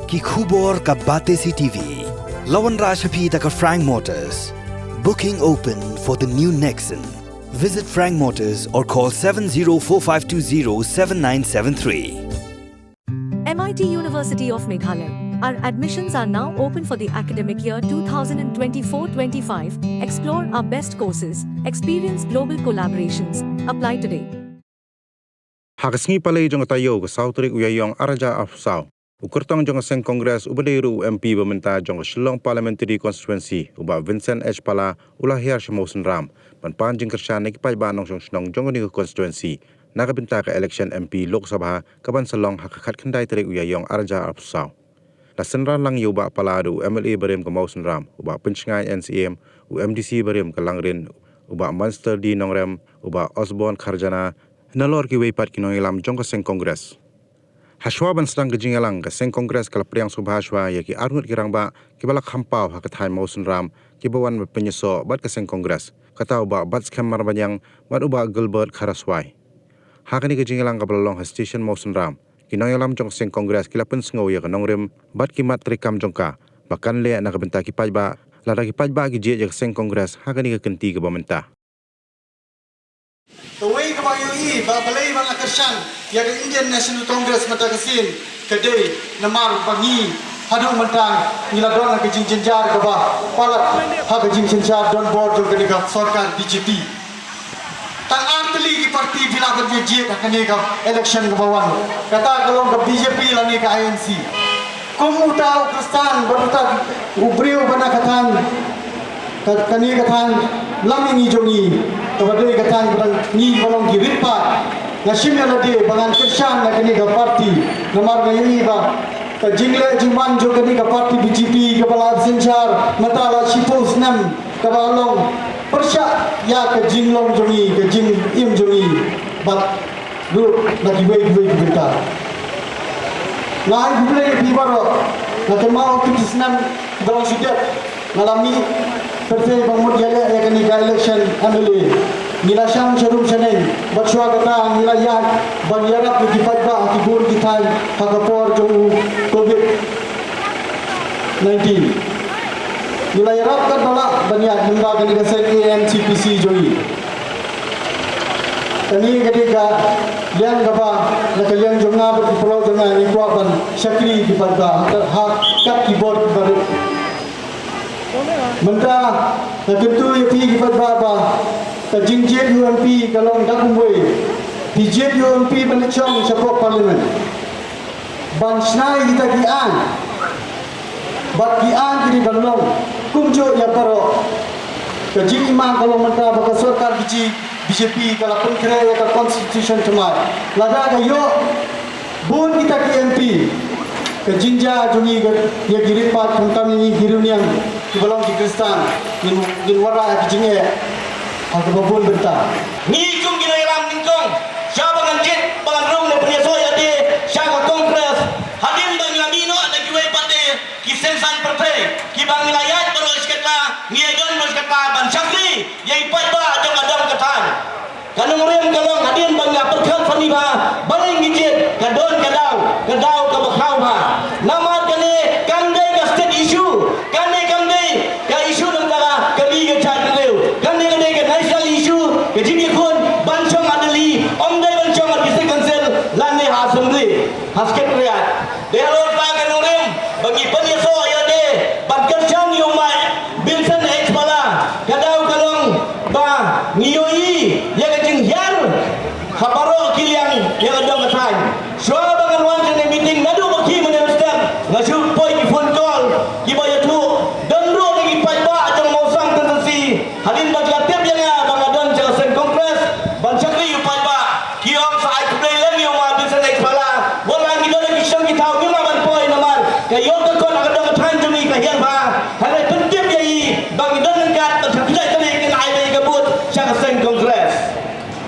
ki khubor ka bate CTV. Lawan Rashapi taka Frank Motors. Booking open for the new Nexon. Visit Frank Motors or call 7045207973. MIT University of Meghalaya. Our admissions are now open for the academic year 2024-25. Explore our best courses, experience global collaborations. Apply today. Hagasngi palay jong tayo ka Sautrik uyayong Araja Afsao. Ukurtang jong Seng Kongres ubadeiru MP bementa jong Shillong Parliamentary Constituency uba Vincent H. Pala ulahir Shamosen Ram. Panpan jeng kersyan ikipay banong jong jong ni constituency. Nakabinta ka election MP Lok Sabha kaban salong hakakat kenday terik uyayong Araja Afsao. Lasenran lang yuba paladu MLA Barim ke Mausen Ram uba Penchngai NCM u MDC Barim ke Langrin uba Monster di Nongrem uba Osborne Kharjana nalor ki weipat ki nongilam jong Seng Kongres. Haswa ban sedang gejingalang ke Seng Kongres kala priang subhaswa ya ki arngut kirang ba ki balak hampau hakatai Mausen Ram ki bawan penyeso bat ke Seng Kongres kata uba bat skemar banyang bat uba Gilbert Kharaswai. Hakani gejingalang ke belalong station Mausen Ram kinongilam jong Seng Kongres kila pensngau ya ke nongrim bat ki mat trikam jongka bahkan le nak benta ki pajba lada ki pajba ki je ya ke Seng Kongres hakani ke kenti ke bamenta. Kawai ke BUI, balai bang Akarshan, yang Indian National Congress mata kesin, kedai, namar bangi, hadu mentang, nila dona ke jing jenjar ke bah, palat, ha ke jing jenjar don board jong ke sorkar BJP. Tang arteli ki parti bila berjeje akan ni ke election ke bawah. Kata kalau ke BJP lah ni ke ANC. Kumu tahu Kristan berputar ubriu bana katan, kani katan lamingi jongi. Kepada katan berang ni balong kiripat. Nasim yang ada bangan kersan nak ni ke parti. Nomor ini bah. Kajingle jiman jo kani ke parti BJP kepala senjar mata la sipos nam kebalong persyak ya ke jinglong jongi ke jing im jongi bat lu lagi wei kita. Nah boleh pibaro nak mau kisnan balong sudah ngalami Pertama bangun jaya yang kini election MLA. Nila syam serum seneng. Batsua kata nila yak banyarak di pajba akibur kita hakapor jauh COVID-19. Nila yarap kan balak banyak hingga kini kesek ANCPC joi. Kini ketika liang kapa nak liang jongna berpulau dengan ikuapan syakri di pajba hak kat keyboard baru. Mentah tentu yang pergi kepada bapa kejingjet UMP kalau dah kumpul dijet UMP melecong support parlimen bansnai kita gian bat gian kini balong kumjo ya paro kejing imam kalau mentah baka sorkar BJP kalau pun kira ya constitution cuma lada kayo bun kita ke MP kejinja jungi ya giripat tentang ini hiruniang balong di Kristan di wara kejinge aku babun benta ni kum gina ilam ningkong siapa ngancit bangrung de punya soya de siapa kongres hadim bang lamino ada kiwe pate kisensan partai ki bang wilayat terus kata ngiajon terus kata ban syakri yang ipat ba jong adam katan kanung rem kalong hadim bang perkan fani ba baling gijit kadon kadau ka bakau ba nama kene kandai ka state issue kane ka issue negara kali ke chat leu kane ke national issue ke jini kon bancong adali omdai bancong at district council lane assembly secretariat dialog pa kanung rem bagi penyeso ayade bagkersan yumai Vincent H. Pala kadau kalong ba ngiyoi ya kajing yar kaparo kiliang yang ada ngatang so bangan wan kene meeting nadu baki meneruskan ngaju poi phone call kibaya tu dendro lagi pajba ajang mausang tendensi halin baca tiap yang bang adon jang Seng Kongres ban syakri pajba kiong sa ai play lem yo ma bisa next bala wala ngi dole kisang kita ngi ma ban poi namar kayo ka kon agad ngatang jumi ka hian ba hale pentim yai bang adon ngat terjadi tadi kin ai be gabut jang Seng Kongres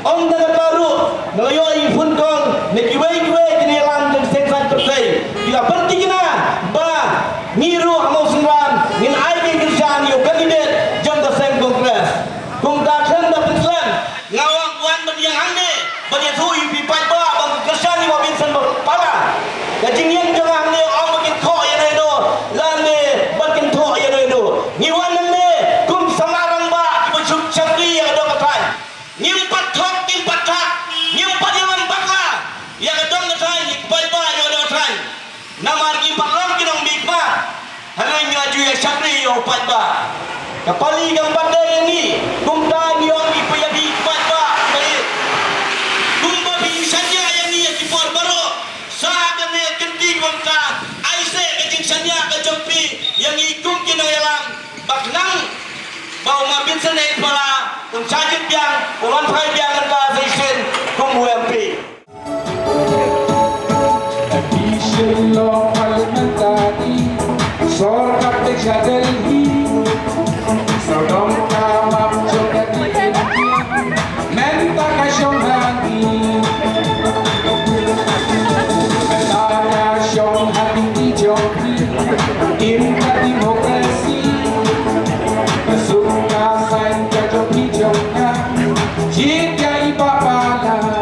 om daga baru ngelayo ai phone call nekiwei kini lam jang sensan tertai bila penting na ba miru mau senram ngin ai ke kerjaan yo kandidat jang Seng Kongres kung da khan da penslan ngawang wan badiang hande badiang sui pi pajba bang kerjaan ni wa Vincent Pala kajing yang jang hande om makin ko ya opat ba. Kapali kang pandai ni, kung tayo ang ipayagi opat ba. Kung mabing sanya yang ni yang kipor baro, sa kanya kenti kong ka, ay se kajing sanya kajampi, yang ikong kinayalang, baknang, bau mabin sa net pala, kung sajit biyang, kung anfay biyang ang ka sa isen, kung UMP. Lo parlamentari sorkat de Delhi sodom kamam jogani menta kashonani mentanya shon hati di jogi inka demokrasi suka sain kajogi jognya jika ibapala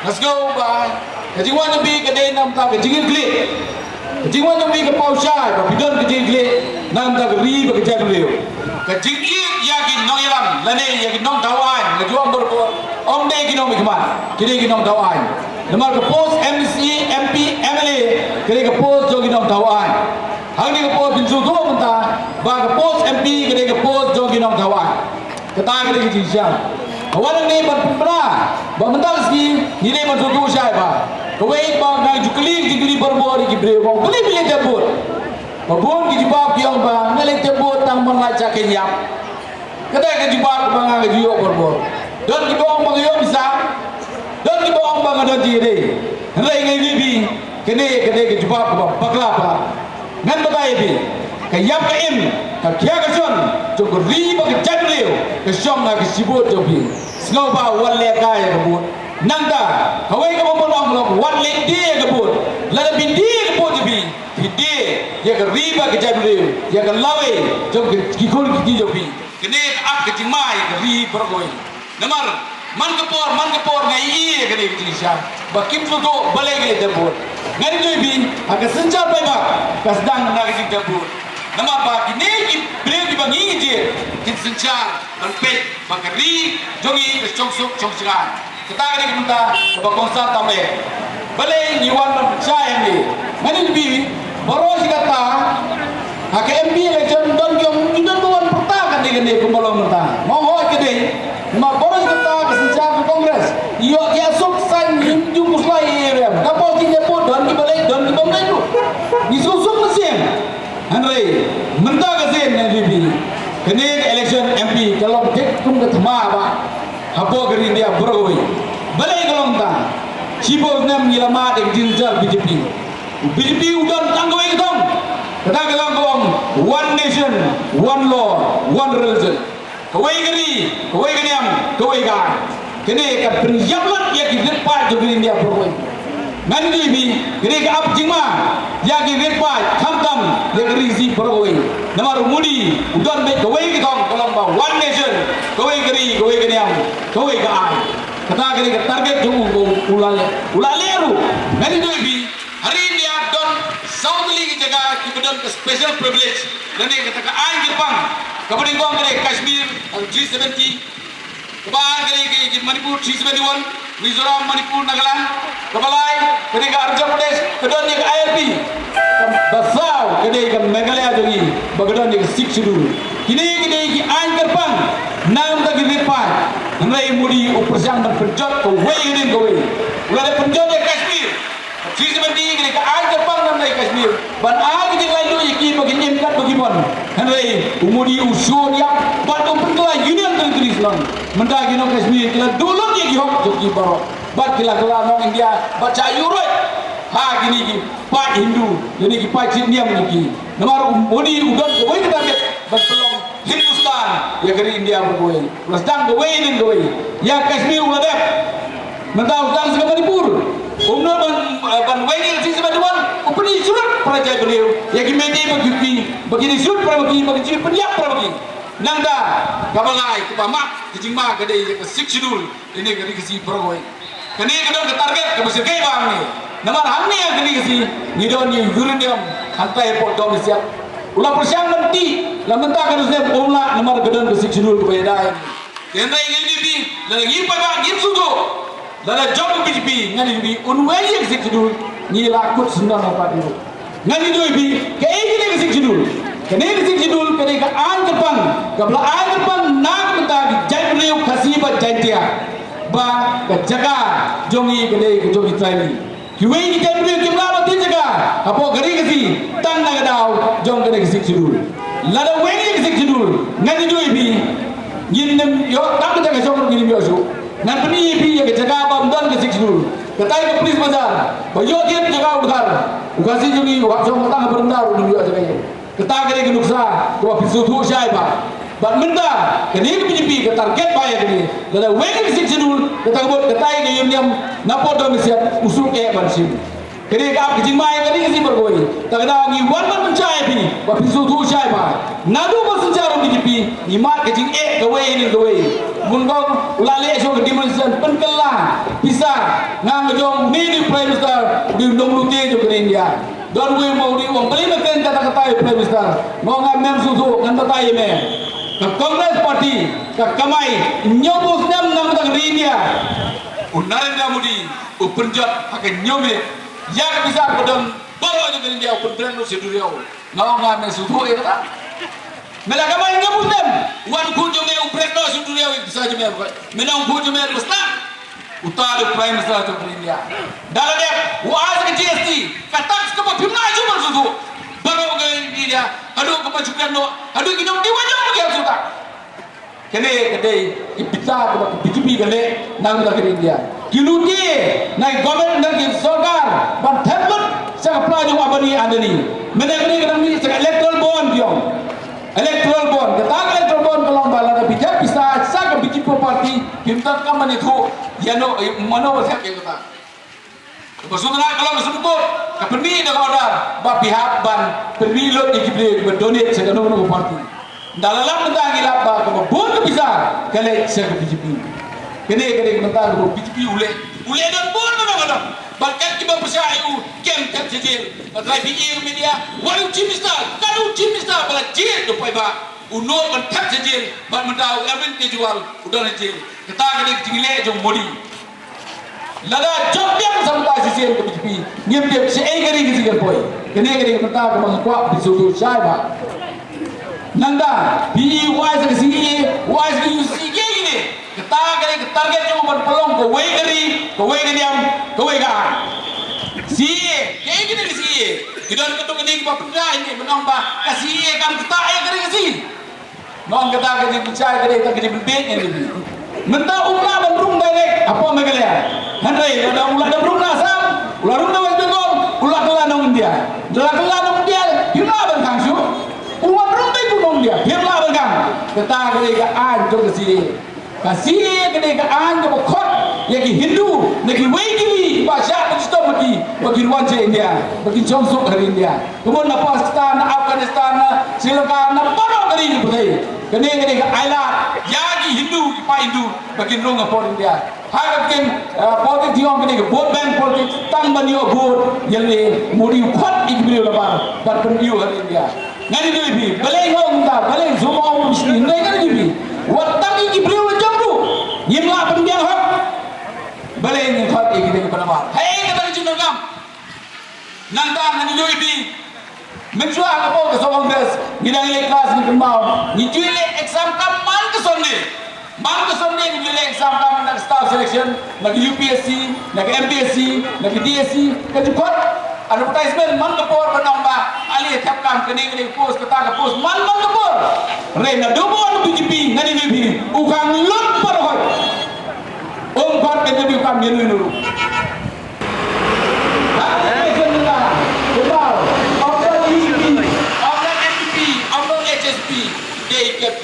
Let's go ba. Kajingwan yang bi kedai nam ta kajingin klik. Kajingwan yang bi ke pau syai ba bidon kajing klik nam ta ri ba kajang leu. Kajingin yakin nong yalam lane yakin nong dawan ngajuang berpo. Om dei kinong mikman. Kini kinong dawan. Nomor ke pos MC MP MLA kini ke pos jo kinong dawan. Hang ni ke pos binsu tu menta ba ke pos MP kini ke pos jo kinong dawan. Kata kini kajing syai. Kawan ni berpera, bermental ski, nilai bersuatu siapa? Kawai bang nak jukli jukli berbor di beri, bang beli beli jabut. Babun di jubah piang bang, nilai jabut tang mengaca kenyap. Kedai ke jubah bang nak jiok berbor. Dan kita orang bang jiok bisa, dan kita orang bang ada diri. Nilai ngai bibi, kedai ke jubah bang baklapa. Ngan bagai bi, kayap kaim, kakia kason, cukup riba kejadriu, kesong nak kesibut jobi. Snow ba walle kaya kebut nangda kawai ka mapolong long walle dia kebut lada bindi kebut bi bindi ya ke riba ke jadul ya ke lawe jom ke kikul ki jobi kene ak ke jimai ke ri bergoi namar man kepor ngai i ke ni tisha bakim sudo balege debut ngari jobi aga senjar pai ba kasdang na ke debut nama ba kini ki beli di bangi je kin senjar dan pet bakari jongi ke chongsuk chongsiran kita kini kita ba konsa tambe bale niwan man percaya ni ngani bi baro sikata hak MP election don yom idon tuan perta kan ni kumolong menta mau ho kede ma baro sikata ke senjar kongres iyo ya suksan hindu muslai rem kapo ti nyebut don ki bale don ki bamle tu ni susuk mesin Henry, mentah kesin yang lebih. Kini election MP kalau kita ke tema apa, apa kering dia beroi. Balai kalau mentah, siapa nam nyelamat yang jinjar BJP udah tanggung itu. Kita kalau one nation, one law, one religion. Kawai keriam, kawai gan. Kini kat penjablat yang kita part juga dia beroi. Mandi bi kiri ke ab jima ya ki verpai khamtam ya kiri si beroi namar mudi udon be kawai ki thong kalam ba one nation kawai keniam kawai ka ai kata kiri ke target jumu ulale ru mandi bi hari dia don south league jaga ki bedon ke special privilege nani kata ka ai Jepang kabuding gong kiri Kashmir G70 kebahan kiri Manipur G71 Mizoram, Manipur, Nagaland, Kabalai, ketika Arjuna Pradesh, kedua ni ke ILP, Basau, ketika Meghalaya jogi, bagadon ni ke Sikh Schedule. Kini ki Ain Kerpang, nam tak direpan, nilai mudi operasi dan penjot ke Wayne ke Wayne. Ulah penjot di Kashmir, G70 ketika Ain Kerpang nam dari Kashmir, ban A kita lalu iki bagi imkat bagi mon, nilai mudi usul yang batu pentua Union Territories non, mentah kino Kashmir kita dulu dia gihok jogi baro, bat kila non India, baca Europe, ha kini ki Pak Hindu, jadi ki Pak Cina meniki, namar mudi udan koi kita get, bat pelong Hindustan, ya kiri India berkoi, ulas dang koi, ya Kashmir ulah dep, mentah udang segala Manipur, umno ban Wayne sisi baduan, upeni surat perajai beliau, ya ki medi bagi begini surat peragi bagi pendiak peragi. nangda kabalai kepamak kejingma kadai ke siksidul ini kadai kesi peroi kani kadon ke target ke bersekai bang ni namar hamni yang kadai kesi nidon ni uranium hantai pot domisiak ulah persiang nanti lamenta kadusnya umla namar kadon ke siksidul ke bayadai kendai ini di lagi pada gimsudo lala job BJP ngani bi unweli ke siksidul ni lakut sunda apa itu ngani doi bi ke ini ke siksidul kene ke siksidul kene ka an kepang kabla an kepang nak menta di jaibriu khasiba jaitia ba ka jaga jongi kene ke jongi traili kiwei di jaibriu kimla ba tin jaga apo gari kasi tang na gadau jong kene ke siksidul lada weni ke siksidul ngani doi bi nyinem yo tak jaga jong ngini yo su nan pani bi ke jaga ba mdan ke siksidul katai ke pulis bazar ba yo dia jaga udhar ukasi jongi wa jong tang berendar ulu yo jaga kita kene ke nuksa ko pisu thu shai ba ban minda kene ke BJP ke target ba ya kene da weng ke siksidul kita bot katai ke yum napo domisiat usuk ke bansim kene ka ke jingmai kene ke si bergoi ta kada ngi wan ban mencai bi ba pisu thu shai ba nadu ba senjaro BJP ni mat ke jing ke wei ni ke wei mun gong ulale so ke dimension penkela bisa ngang jong ni prime minister di nomlute jo ke India don we mau di wong beli makan kata prime minister mau ngam susu ngan tatai me ke Congress party ke kamai nyobus nam nam tang India Narendra Modi upenjat pakai nyome yang bisa pedang bawa je ke India upenjat no siduriau mau ngam susu e kata mela kamai nyobus nam wan ku jome upenjat no siduriau bisa je me menang ku jome rustam utara prime minister to India dalam dia was ke GST katak ke pimna cuma susu baru ke India aduh ke pacukan no aduh kinong di wajah ke suta kene kedai ipita ke BJP kene nang ke India kiluti naik government nang सरकार ban thebut sa pelaju abani adani menegri kan ni sa electoral bond diong electoral bond kata electoral bond kalau bala bijak bisa sa ke BJP party kita kan menitu yano mano wasa ke kata Bersudahlah kalau disebut keperni dah order bab pihak ban permilot ikibli berdonate sekarang menunggu parti dalam tentang gila ba kebun bisa kale se BJP kene tentang BJP ule dan pun memang ada bahkan kita percaya kem kem jejel try BI media walau cimista kadu cimista bala jil do pai ba unor ban tak jejel ban mendau event kejual udah jil kita jile jong modi lada job yang sampai sisi ke BJP ngim dia se gari ke sigar boy kene tentang ke kuat disuruh syai ba nanda BI wise ke sini wise ke UC ini kita target cuma berpelong ke wei diam ke wei ka CA kayak gini ke CA kita ketuk ini ke pendai ini menambah ke CA kan kita gari ke sini non kita ke percaya kita ke berbeda ini mentah ulah berung direct apa megalia Henry ada ulah berung asam ulah berung West Bengal ulah kelanong India bila berkang su ulah berung pun dia bila berkang kita ke anjung ke sini kasih kedekaan ke bokot yang Hindu negeri Wegili bahasa bagi wanci India bagi Jongsuk dari India kemudian Pakistan Afghanistan Sri Lanka paro dari ini betul kene ailat yagi Hindu pa Hindu bagi rong for India hagakin politik diong kene vote bank politik tang banyo vote yelle modi khot ikbri labar bar pendiu hari India ngani debi balai ngong ta balai zomo bisni ngai ngani debi watang ikbri jamru yimla pendiang hak balai ni khot ikbri panama hai kata junagam nanta ngani debi menjua apa ke Congress ngidang ile kelas ni kembau ni juile exam kam man ke sonde ni juile exam kam nak staff selection nak UPSC nak MPSC nak DSC ke jukot advertisement man ke por penambah ali tap kam kene post kata ke post man ke por rena dobo BJP ngani ni ukang lut par hoy par ke ni kam yenu nuru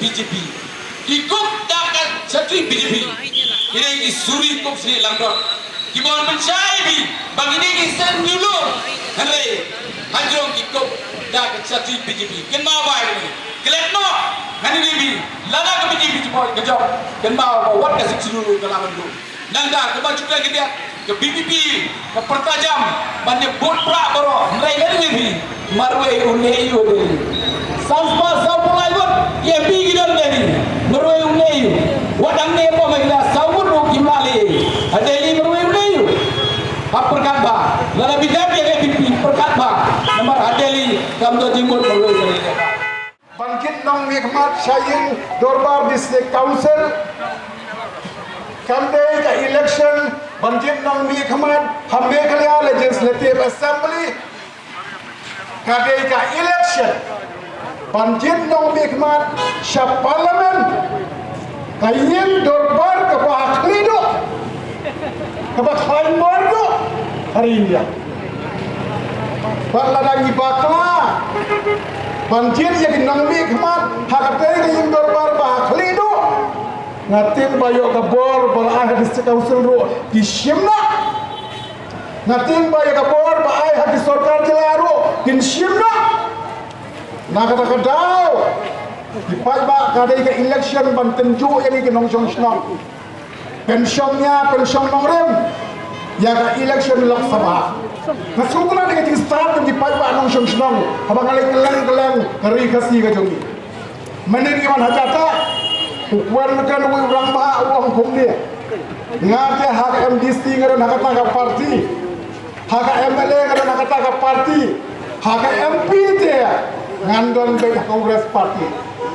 BJP ikut dapat satu BJP ini suri kop Sri Lanka kibon mencari bagi ini sen dulu hari hajong ikut dapat satu BJP kenapa ini kelihatan ngani libi lana ka biji mo ka job ken ba wat ka sik dulu dalam itu nanda ka ba juga dia ke BPP ke pertajam bande bot pra boro ngai ngani libi marwe uneyu de sampa sampai buat ye bi gidan dari marwe uneyu wadang ne po mai la sawur ro kimali adeli marwe uneyu perkat ba lana bidap ya BPP perkat ba nomor adeli kam to jimut marwe dari Bangkit Nong Mikmat Saying Dorbar District Council Kamdei ka election Bangkit Nong Mikmat Hameghalaya Legislative Assembly Kadei ka election Bangkit Nong Mikmat Sya Parliament Kayin Dorbar ke Bahaklido ke Bahkain Mordo hari India Bakladangi Bakla Banjir yang nangmi kemat hakatay kayong dorbar bahaklido ngatin bayo kabor balaay hadis council ro disyemna ngatin bayo kabor balaay hadis sorkar jelaro disyemna nakadakadaw dipay ba kaday ka election bantenju yang ikinong snong pensyonnya pensyong nongrem ya ka election Lok Sabha nasukulan dengan tinggi start di paypa anong snong habang alay kelang ngeri kasih ka jongi meniri man hajata ukuan kan wi urang ba uang kumni ngate hak MDC ngaran hakata parti hak MLA ngaran hakata parti hak MP te ngandon be Kongres parti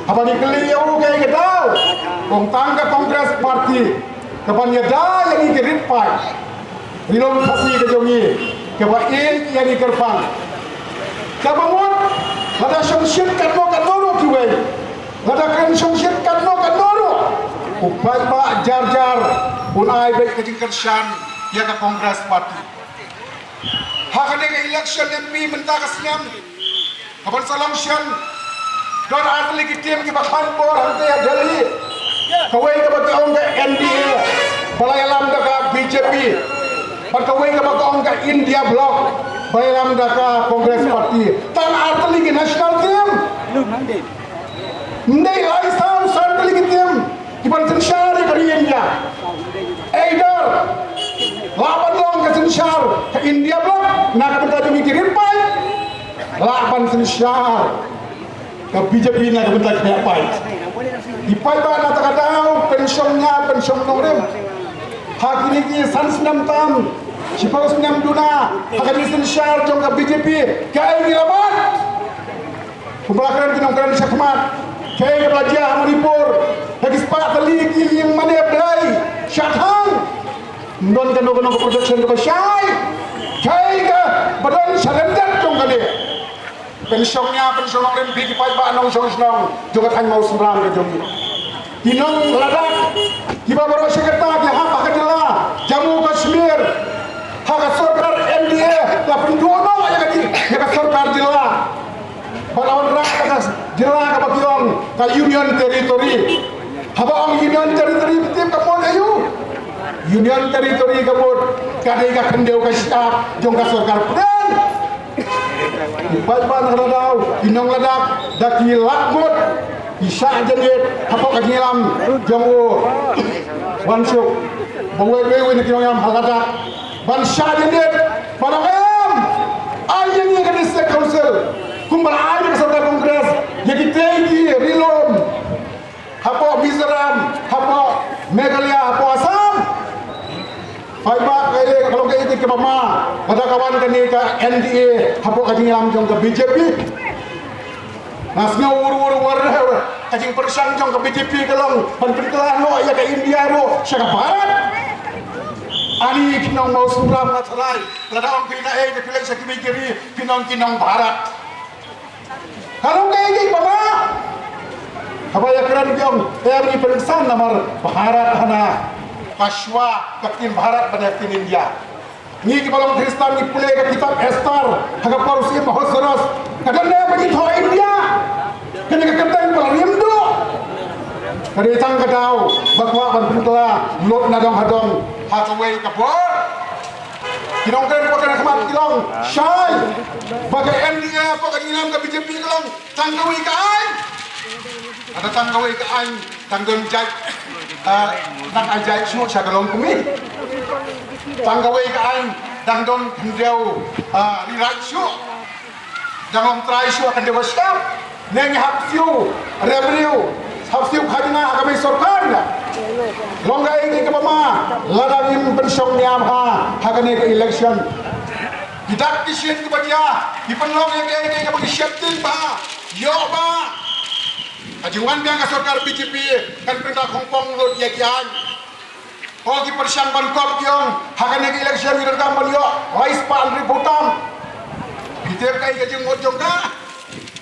habang ikeliu kay gadaw kung tangga Kongres parti kapan yada yang ikirit pai Rilom kasih ke jongi kebain yang dikerpang kabangun ada songsit kanno kiwei ada kan songsit kanno upai ba jar unai baik kejingkan syan ya ke Kongres parti hakane ke election MP mentah kasnyam kapan salam syan don atli ki tim ki bakhan bor hante ya Delhi kawai ke bagaong ke NDA balayalam ka BJP Pagkawin ka pagkaong ka India Bloc Bayram ka Congress Party Tan artali ki national team Hindi ay sartali ki team Kipan sensyari ka India Eider Laban lang ka sensyar Ka India Bloc Nakapunta yung ikirinpay Laban sensyar Ka BJP nakapunta kinapay Ipay ba natakadaw Pensyonnya pensyong nongrim Hakini ki sansnam tam Siparos nyam duna Hakani sensyar jong ka BJP Kaya ngilabat Kumbalakan kinongkaran syakmat Kaya belajar Manipur Hagis pak taliki yang mana belai Syathang Ndon ka nong production ka syai Kaya ka badan syalendat jong ka dia Pensyongnya pensyong nong rin Bigi pai ba nong syong Jogat hang mau sembrang ka jong Tinong ladak Kiba baru sekretar yang apa kedela Jammu Kashmir hak sorkar NDA la pendono ya kadi ya sorkar jela balawan rakyat jela ka bagion ka union territory habang union territory tim ka mon ayu union territory ka mon kadai ka kendeu ka siap jong ka sorkar puden Ipan daw inong ladak daki lakmut isa jenit hapok kajilam jongwo wansuk bawe-wewe ni kinong yam halada bansa jenit padangam ayang yang ke district council kumbal ayang serta kongres jadi tegi rilom hapok Mizoram hapok Meghalaya hapok Assam Faiba kaya kalau kayak itu ke mama ada kawan kan ni ke NDA hapok kajilam jong ke BJP Nasnya ur kajing persang jong ke BJP kalong panperitelah no ya ke India ro syaka barat ani kinong mau suram ngatalai lada ang pina de pilih sakit kiri kinong barat kalau kayak gitu bapa apa ya keren jong ni periksan nomor barat hana Pashwa katin barat pada katin India ni ki balong Kristan ni pulih ke kitab Esther hagap parusin mahosros kadang bagi tho India kena kekentang pelariem do kari tang kadau bakwa bantulah lot nadong hadong hataway kapor kinong keren pakai kemat kilong syai bagai NDA pakai inam ke BJP kilong tanggawi kai ada tanggawai ke aing tanggung jai nang ajai su sagalong kumi tanggawai ke aing dangdon hendeu rirai su jangan try su akan dewasa neng hapsiu revenue hapsiu khajna kami sarkar longga ini ke mama ladangin pensiun niam hakane ke election tidak disin ke bagia dipenlong yang ke bagi syaitan ba yo ba ajuan biang sarkar BJP kan perintah Hongkong lot ya kian oh ki persian bankop yang hakane ke election direkam balio rais pa Andri Bhutan kita kai kajing mot jongka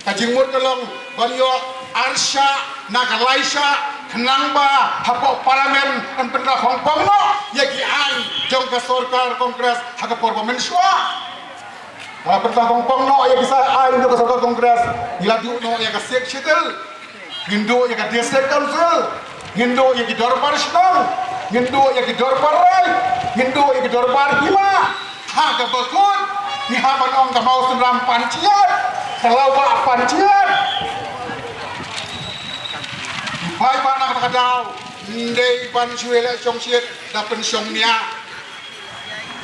kajing mot kelong balio arsha nakalaisha kenangba hapok parlemen dan perintah Hongkong no ya kian jongka sarkar kongres haka parlemen swa perintah Hongkong no ya bisa ain jongka sarkar kongres iladu no ya ka seksitel Gindo ya ke district council, Gindo ya ke dorpar senang, Gindo ya ke dorpar rai, Gindo ya ke dorpar hima, haga bakut, nihaban ong kamau senram pancian, selawa pancian. Ipai pa nak kadau, ndai pan suele song siet dapen song nia.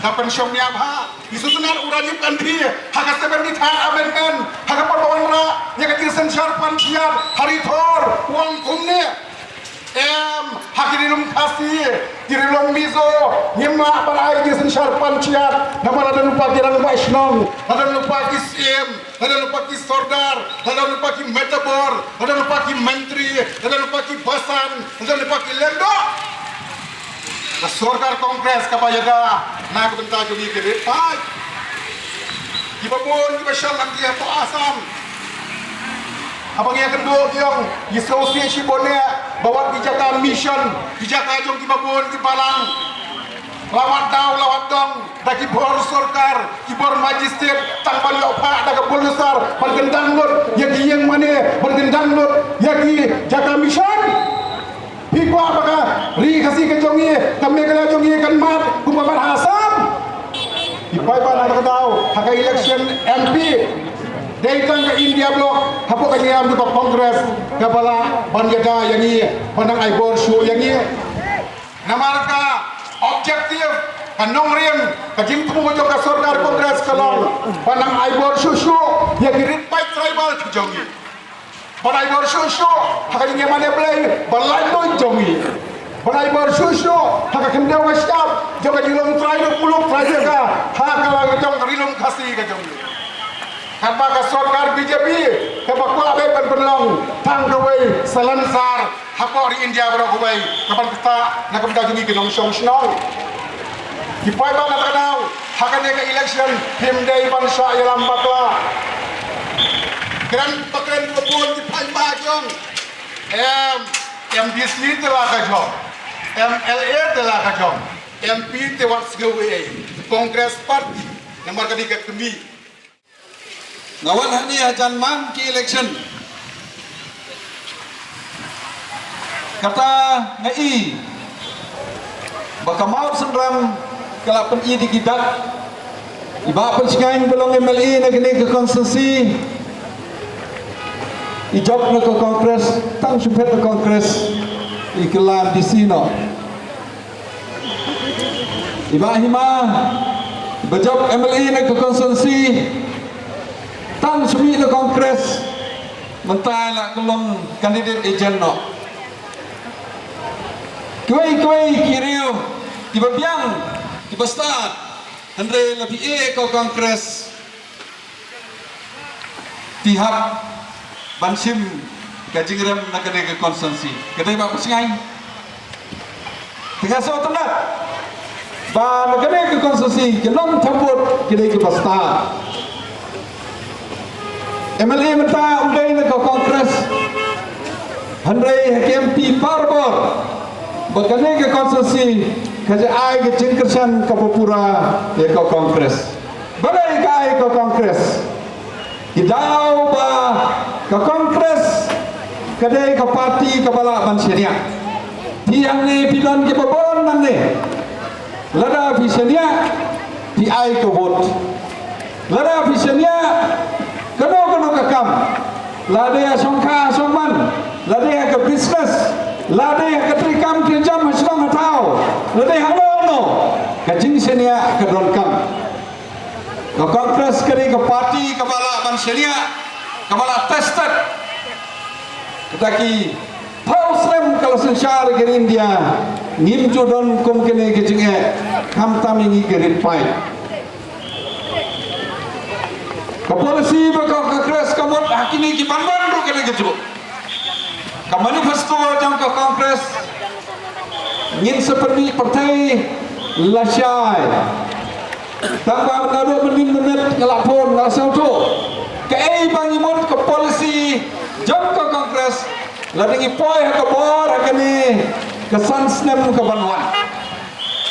Dapen song nia ha, isu tenar uranyip kan dia, haga seber ni thang Amerikan, haga perbawan ra, ya ke tirsen syar pancian, hari thor, uang kumne, hakirilum kasih, kirilum mizo, nyema parai tirsen syar pancian, nama ada lupa kirang maisnong, ada lupa kisim, ada lupa ki sordar, ada lupa ki metabor, ada lupa ki menteri, ada lupa ki basan, ada lupa ki lendo. Sarkar kongres kapayaga nak bentar jogi kiri pai kibabon kibasal nanti apa asam abang yang kedua yang association bonia bawa pijakan mission pijakan jong kibabon kibalang lawat dong daki bor sarkar kibor magister tang balio pak daga bolusar pergendang lot yagi yang mana pergendang lot yagi jaga mission Hikwa apakah ri kasih ke jongi kami kena jongi kan mat kumpabar hasam ipai pa nak tahu hak election MP datang ke India blok hapok kanyam di kongres kepala banjada yang ini pandang aibor show yang ini namarka objektif kanong rim kajim tumu jok sarkar kongres kalau pandang aibor show yang kirit pai tribal jongi Banai bersusu, hak ini mana play, balai tu jongi. Banai bersusu, hak kena wasap, jangan jilong try puluk try jaga, hak kalau jong rilong kasih ke jongi. Apa ke sarkar BJP, apa ku abe penlong, tanggawai selansar, hak di India beragawai, kapan kita nak kita jongi ke dong snong. Ipai ba nak kenal, hak ini ke election, himdai bangsa ialam bakla. Keran pakaian kebun di Palembang jong, MDC telah kajong, MLA telah kajong, MP telah segawe, Kongres Parti nomor ketiga kami. Ngawan hani ajan man ki election. Kata ngai, baka mau senram kalapan i dikidak, iba pensingain belum MLA nak kini ke konstitusi. Ijok ke kongres, tang supet ke kongres, iklan di sini. Iba hima, bejok MLA ke konstitusi, tang sumi ke kongres, mentai lah kelong kandidat ejen no. Kue kiriu, tiba biang, tiba start, Andre lebih ke kongres, tihap Bansim kajingram nak kena ke konsensi. Kedai bapak singai. Tiga so tenat. Ba nak kena ke konsensi. Kenong tambut kedai ke pasta. MLA minta undai nak ke kongres. Handai HMP Parbor. Bakane ke konsensi. Kaje ai ke jengkersan ke Papura ke kongres. Balai kai ke kongres. Idau ba ke kongres kedai ke parti kepala bansyria tiang ni pidon ke babon nan ni lada visionia di ai ke vote lada visionia keno kakam lada songka songman lada business lade ketrikam kijam hasong hatao lade halono kajing senia kedolkam ke kongres kari ke parti kepala ban senia kepala tested ketaki pausrem kalau sensyar ke India nim jodon kum kene kajing kamtam ini gerit pai ke polisi baka kongres kamot hakini ki banban ro kene keju ke manifesto jang ke kongres ngin seperti partai lasyai tanpa menaruh menit ngelapor ngasal tu ke bangimut ke polisi jang ke kongres ladingi poi ke bor hakini ke sansnem ke banwan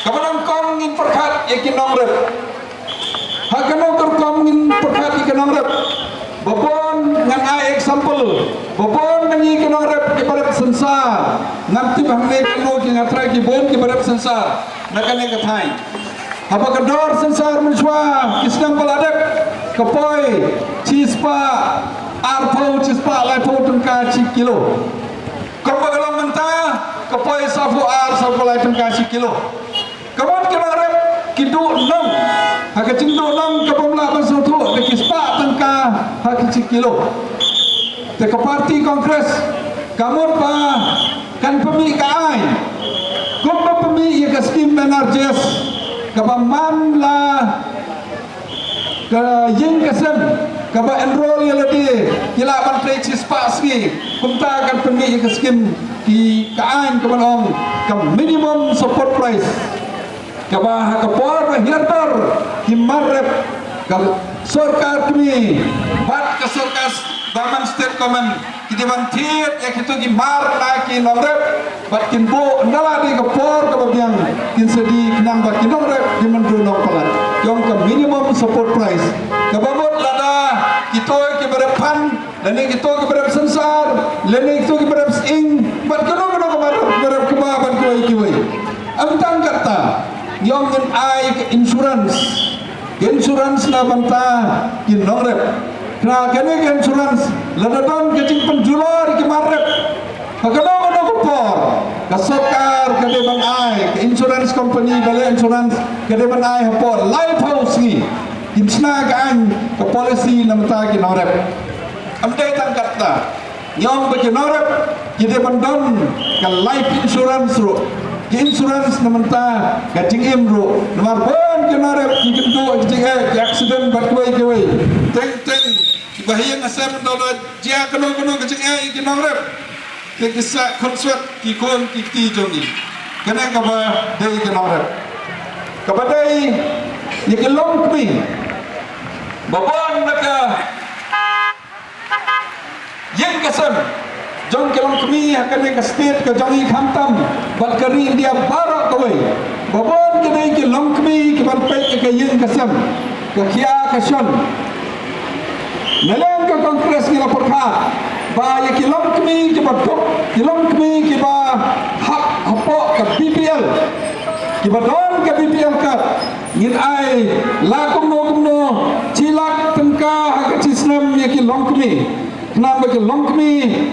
ke banong ngin perkat yakin nongrep hakano kerkom ngin perkat yakin nongrep babon ngan ai example babon ngi ke nongrep di parep sensar nganti bahne kano ki ngatra ki bon ki parep sensar nakane ke thai apa kedor sensar menjwa kisnam paladek kepoi cispa arpo cispa lepo tengka kilo kepagalang mentah kepoi safu ar safu lai tengka kilo kemot kenarep kidu nong haka cingdu nong kepomla bansutu de kispa tengka haka kilo te ke parti kongres kamut pa kan pemi kai kumpa pemi ya ke skim NRJS kabamam la ke yin kesem kaba enroll ya ladi kila ban play cispa ski kumta kan pemi ya ke skim ki kaan kabanong ke minimum support price kaba kapor hirtar himarep ke sarkar kami bat ke sarkas daman state command kita bantir ya kita gimar lagi nomrep bat kinbo nala di kapor kababiang kin sedi kinang bat kinomrep di mendu nong palat yang ke minimum support price kabamot lada kita ke berepan dan kita ke berep sensar dan kita ke berep ing bat kono kamarep berep kebaban kiwai amtang kata yang ngen ai ke insurance na banta kinomrep nah kene ke insurance ladadon kecing penjular ki marep pagalo ano kupor kasokar kade bang ai ke insurance company bale insurance kade bang ai hapor life house ni insna gaan ke policy namta ki norep amde tangkat ta nyong be ki norep kide bandon ke life insurance ro ki insurance namta kacing imro nomor bon ki norep ki kendo kecing accident batwai kewai teng bahaya ngasam dolar dia kena kecing iki nongrep ke kisah konsert ki kon ki ti jongi kena kaba dei ke nongrep kaba dei ni ke long kmi babon naka yang kasam jong ke long kmi hakane ke state ke jongi khamtam bal kari India barak kawai babon ke dei ke long kmi ke bal pe ke yang kasam ke kia kasion Nalang ke kongres ni lapor khat ba ya kilom kmi ke batok kilom kmi ke ba hak apa ke BPL ke badon ke BPL kat ngin ai la kumno cilak tengka hak cisnam ya kilom kmi kenapa ke long kmi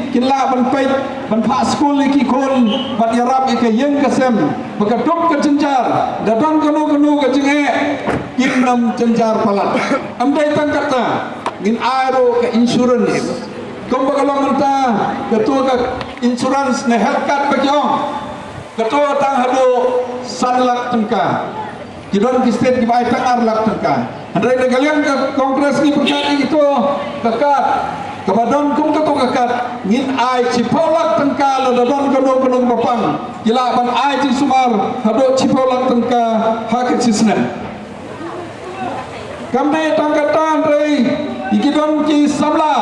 kila ban pai ban pak school ki kon bat yarab ke yang kasem bakatok ke cenjar dadon kono ke cenge kinam cenjar palat amdai tangkata ngin aero ke insurance komba kalau mentah ketua ke insurance ne health card bagyong ketua tang hado sanlak tengka kidon ki state ki bai tangar lak tengka andai de kalian ke kongres ni perkara itu kekat kabadon kum ketua kekat ngin ai cipolak tengka lo dadon kono bapang kila ban ai ci sumar hado cipolak tengka hak cisnen kamne tangkatan rei ikidon ki samla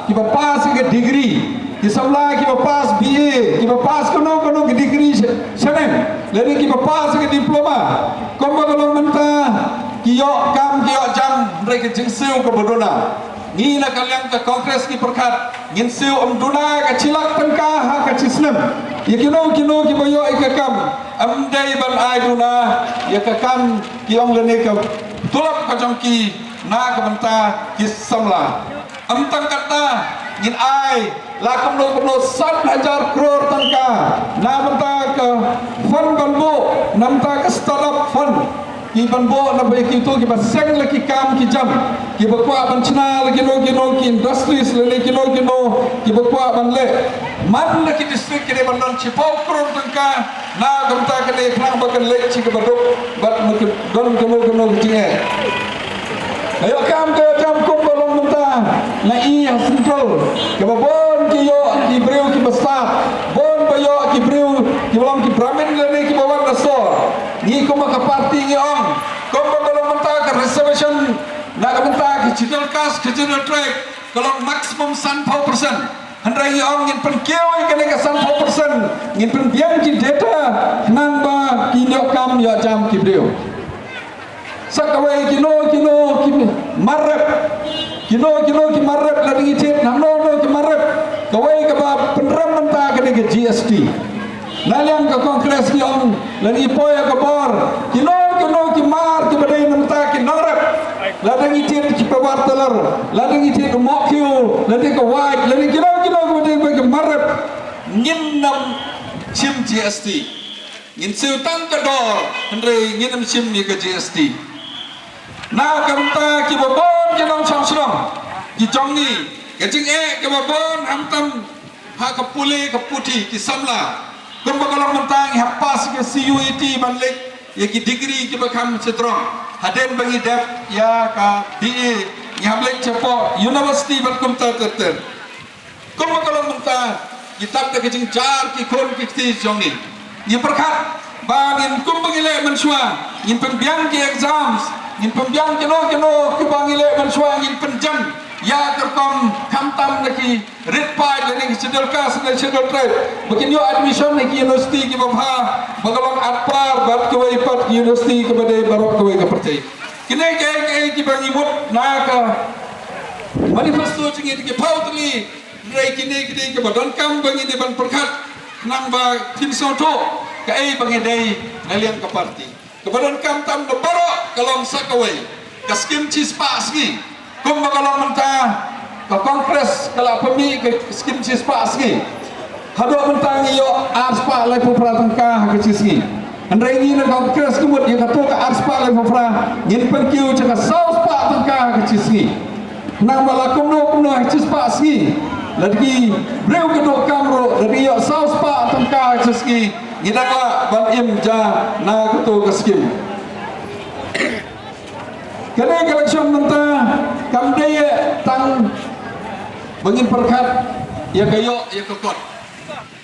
ki pass ke degree ki samla ki pass BA ki pass kono ki degree senen lene ki pass ke diploma komba kalau menta ki yo kam ki yo jam rei ke jingseu ke bodona ni na kalian ke kongres ki perkat ngin seu duna ke cilak tengka ha ke cisnem ikino ki boyo ikakam amdai bal ai duna ya ke kam ki ong lene ke tulap kajongki na kabanta kisamla amtang kata ngin ai la kumno 7,000 crore tangka namta ka fund banbo namta ka startup fund ki banbo na ba ki to ki ba seng la ki kam ki jam ki ba kwa ban chna la ki no ki industries la ki no ki ba kwa ban le man la ki district ki ban non chi pau crore tangka na gamta ka le khang ba ka le chi ka ba do bat ma ki don no ki ayo kam ke jam kum balong menta na I central ke babon ki yo ki breu ki besar bon bayo ki breu ki balong ki bramin le ki bawan na so ni ko maka party ni ong kum balong menta ke reservation na ka menta ki chidal kas ki chidal track kalong maximum 100% handrai ni ong ngin pen keu ke ne ka 100% ngin pen biang ki data nang ba ki yo kam yo jam ki breu sakawai kino ki marep la dingi tit nam no ki marep kawai ka ba penram menta ka ke GST naliang ka kongres ki on la ni poya ka bor kino ki mar ki badai menta ki norep la dingi tit ki pawar telar la dingi tit mo kiu la dingi ka white la dingi kino ki badai ka marep ngin nam chim GST ngin siu tang ka dor andre ngin nam chim ni ka GST na kamta ki babon ki nong chong srong ki chong ni ke jing ke babon ham tam ha ka pule ka puti ki samla kum ba kalong mentang ha pas ke CUET ban lek ye ki degree ki bakam setrong haden bagi dep ya ka BA ni ham lek cepo university ban kum ta ter kum ba kalong mentang ki tap ke jing jar ki kon ki ti chong ni perkhat bangin kum bangile mensua in pembiang ki exams in pembiang kino ki bangile mensua in penjam ya terkom kamtam lagi red pie dari schedule kas dan schedule trade mungkin yo admission lagi university ki babha bagalong atpar bat ke ipat university ke badai barok ke percaya kini ki bangi mut na ka manifesto chingi ki pautli rai kini ke badan kam bangi de ban perkat nang ba tin soto ka bangi dai ngalian ke parti kebadan kam tam de barok kalong sakawai ka skim cis pas ni kum bagalong mentah ka kongres kala pemi ke skim cis pas ni hado mentang yo arspa lai popra tangka ke cis ni andai ni na kongres kumut ya ka to ka arspa lai popra ngin penkiu ca saus pa tangka ke cis ni nang bala kumno cis pas ni lagi breu ke do kamro lagi yo saus pa tangka ke cis ni ngidakla ban im ja na kutu keskim kene election menta kam daya tang bangin perkat ya kayo ya kokot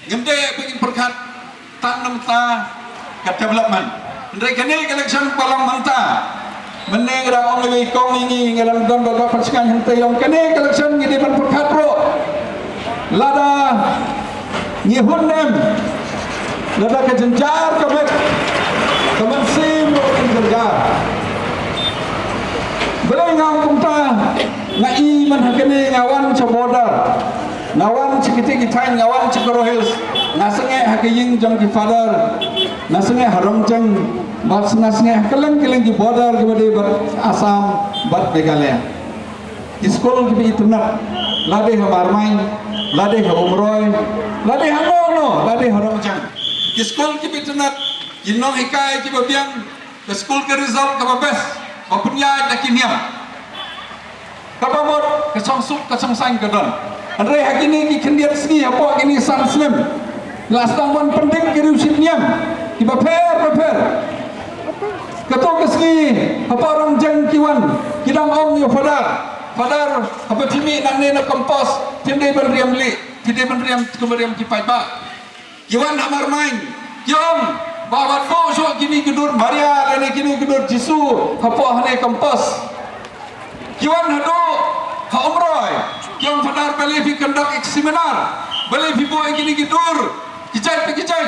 ngemde bangin perkat tang menta ka development ndre kene election palang menta meneng ra ong lewi kong ini ngalang don ba persikan hente yang kene election ngide ban perkat bro lada nyihun nem lada ke jenjar ke mek teman sim ke jenjar belai ngau kumta ngai man hakene ngawan chaboda ngawan cikiti kitain ngawan cikorohils nasenge hakiying jong ki father nasenge harongchang bas nasenge keleng di border ke bade Assam bat Meghalaya iskol ki itnat lade hamarmai lade umroy lade hangono lade harongchang iskol ki bitnat inong ikai ki babiang ke school ke result ka babes mapunya dakiniam kapamot ke songsuk ke songsang ke don andre hakini ki kendiat sni apa kini san slim lastang mon penting ki rusitniam ki prepare keto ke sni apa orang jeng kiwan kidang ong yo fadar apa timi nang ne na kompos tinde ban riam li tinde ban riam ki pai ba kiwan amar main yong bawa po so kini gedur Maria dan kini gedur Jisu hapo hane kampus kiwan hado ha umroy kiwan fadar beli fi conduct seminar beli fi boy kini gedur kijai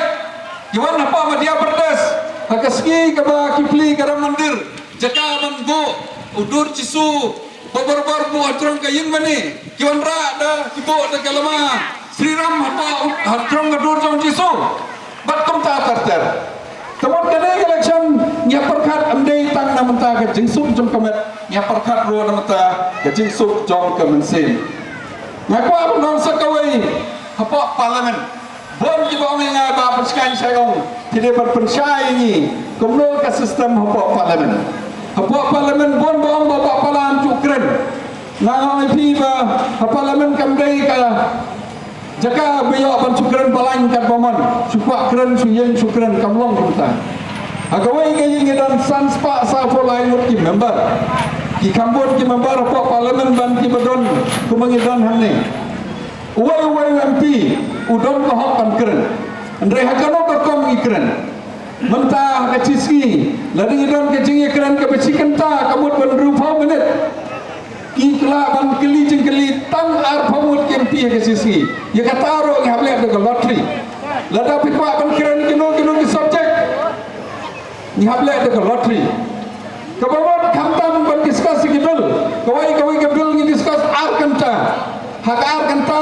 kiwan hapo media berdes hakaski kaba kipli kara mandir jaka mango udur Jisu bobor bu atrong kaying mani kiwan ra da kibo da kalama Sri Ram hapo atrong gedur jong Jisu bat kum ta tarter teman kene election nya perkat amdei tang namenta ke jingsuk jong kemet nya perkat ro namenta ke jingsuk jong kemensin ngaku apa dong sekawai apa parlimen bon ki ba ngai ba perskan sayong tidak berpercaya ini kumno ke sistem apa parlimen bon ba palam cukren nang IP ba parlimen kamdai ka jaka biyo ban cukren balang kat bomon sukwa kren suyen cukren kamlong kita agawai ke dan sanspa sa for lain ki member ki kambon ki member apa parlimen ban ki badon kumangidon hamne uai MP udon ko hok kan kren andre hakano ko kom ikren mentah ke ciski lari idon ke jingi kren ke becikenta kamut ban rupa menit ikla ban keli jengkeli tang ar pamut ke MP ke ciski ya kataro ngi hable de lottery lada pikwa ban kren kino ki subject ngi hable de lottery kabawat khamtam ban discuss ki bil kawai ke bil ngi discuss ar kanta hak ar kanta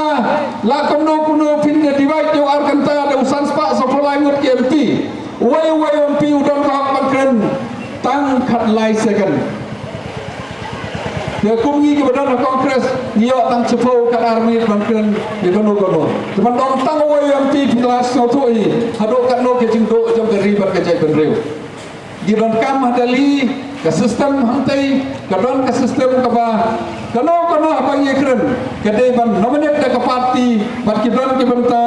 la kono kuno pinne divide jo ar kanta de usan spa so folai mut ke MP wai MP udon ko ban kren tang khat lai second de kumngi ke badan kongres ngiyo tang cepo kat army ban kren de kono teman dong tang wai MP pilas so toi hado kat no ke jingdo jom ke ribat ke jai benreu di don kam hadali ke sistem hantai ke don ke sistem ke ba kano apa ye kren kede ban nominate de ke parti bat ki don ki benta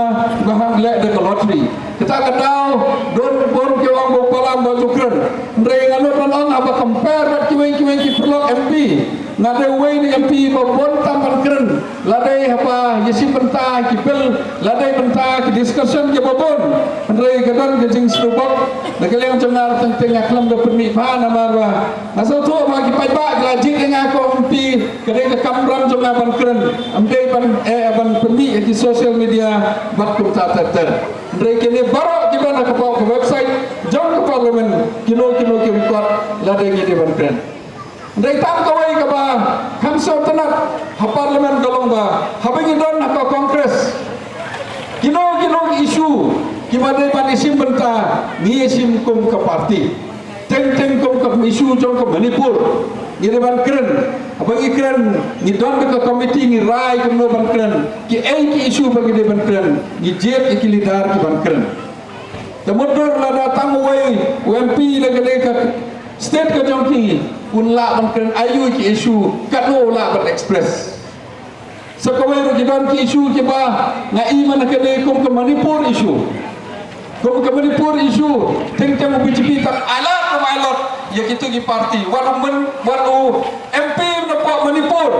bahang le de ke lottery kita kadau don bon ke wang bo palam bo kren ndre ngano don apa compare bat ki wen ki perlok MP ngade wei ni MP bo bon tamban kren ladai apa yesi benta ki bel ladai benta ki discussion ke bo bon ndre ke don ke jing strubok de ke leng cengar teng aklam de permi pa namarwa asal tu ba ki pai ba glajik dengan ko MP kede ke kamram jomna ban kren amde ban permi di social media bat ku ta ter ndre kene baro ki ban ke website jom ke parlimen kilo ke record ladai ni ban kren ndre tam ko wai ka ba khamso tanat ha parlimen golong ba habingi don ha kongres kilo isu ki bade ban isim benta ni isim kum ke parti teng kum ke isu jom ke Manipur ni ban kren apa ikren ni don ke komiti ni rai kum no ban kren ki ki isu bagi de ban kren ni jet ki lidar ki ban kren temudur la datang wai UMP le ke state ke jongki pun la ban kren ayu ki isu kat no la ban express sekawai ru don ki isu ki ba ngai mana ke de kum ke Manipur isu kum ke Manipur isu teng BJP tak alot ya gitu di parti waru MP na po Manipur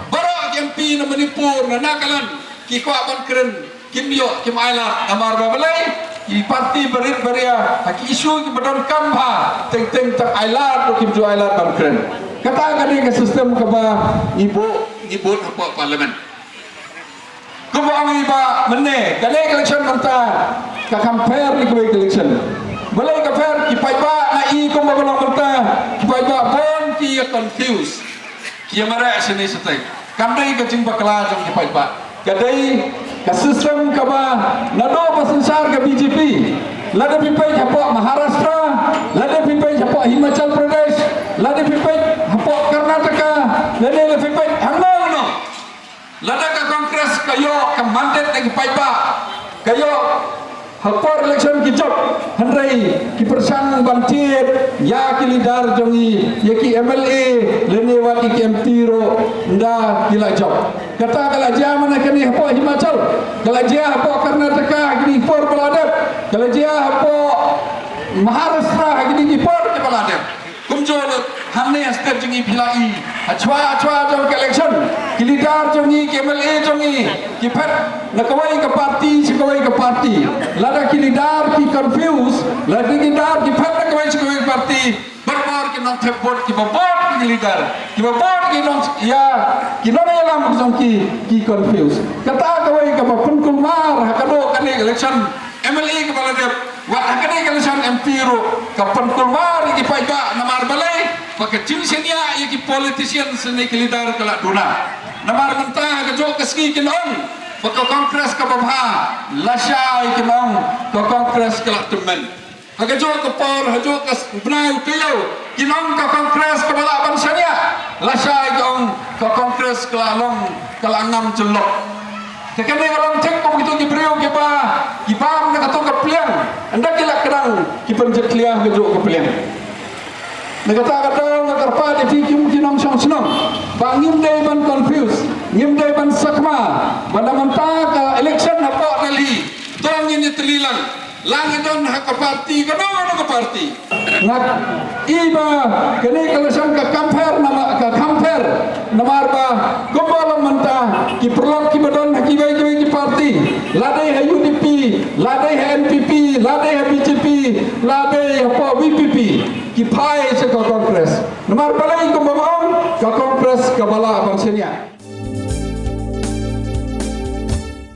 baro MP na Manipur na nakalan ki ko ban kren kimyo kim ailat amar babalai ki parti berit beria ki isu ki badon kamba teng tak ailat kim jo ailat ban kren kata kali ke sistem ke ba ibu na po parlimen ko ba ang iba mene kali election manta ka compare ni ko election balai ka fair ki pai ba na i ko magolong manta ki pai ba bon ki confuse ki mara sini setai kandai ka jing bakla jong ki pai ba kadai ka sistem ka ba na do pasensar ka BJP lada pipai hapo Maharashtra lada pipai hapo Himachal Pradesh lada pipai hapo Karnataka lada pipai hangno lada ka kongres kayo ka mandate ki pai ba kayo hakor election ki job handrai ki persang bantir ya ki lidar jongi ya ki MLA lene wati ki MP ro nda kila job kata kala jamana kani hapo Himachal kala jia hapo Karnataka gini for baladat kala jia hapo Maharashtra gini ki for baladat kumjol hamne askar jongi philai achwa jong election ki lidar jongi ki MLA jongi ki phat nakawai ke parti sikawai ke parti lada ki lidar ki confuse lada ki lidar ki phat nakawai sikawai parti barbar ki non thebot ki babot ki lidar ki babot ki non ya ki non yalam jong ki confuse kata kawai ke pun kulmar hakado kani election MLA ke baladep wa hakade election MP ro kapan kulmar ki pai ba namar balai pakai jinsenia ya ki politician sene ki lidar kala duna namar mentah ke jo keski kinong paka kongres ka babha lasai kinong ka kongres ka temen aga jo ka por hajo ka bnai pelo kinong ka kongres ka bala bansania lasai jong ke kongres kelalong kelangam celok. Tekene orang cek kau begitu kibriu kiba nak kata kepeliang. Anda kila kerang kipenjek liang kejuk kepeliang. Nak kata nak kerpa di fikim kinam senang. Bangim day ban confused, ngim day ban sakma. Pada mentah ke election apa kali? Tong ini telilang. Langit don hak parti, kenapa ke parti? Nak iba kini kalau sang ke kamper nama arba kumpul mentah ki perlok ki badon ki parti ladai UDP ladai NPP ladai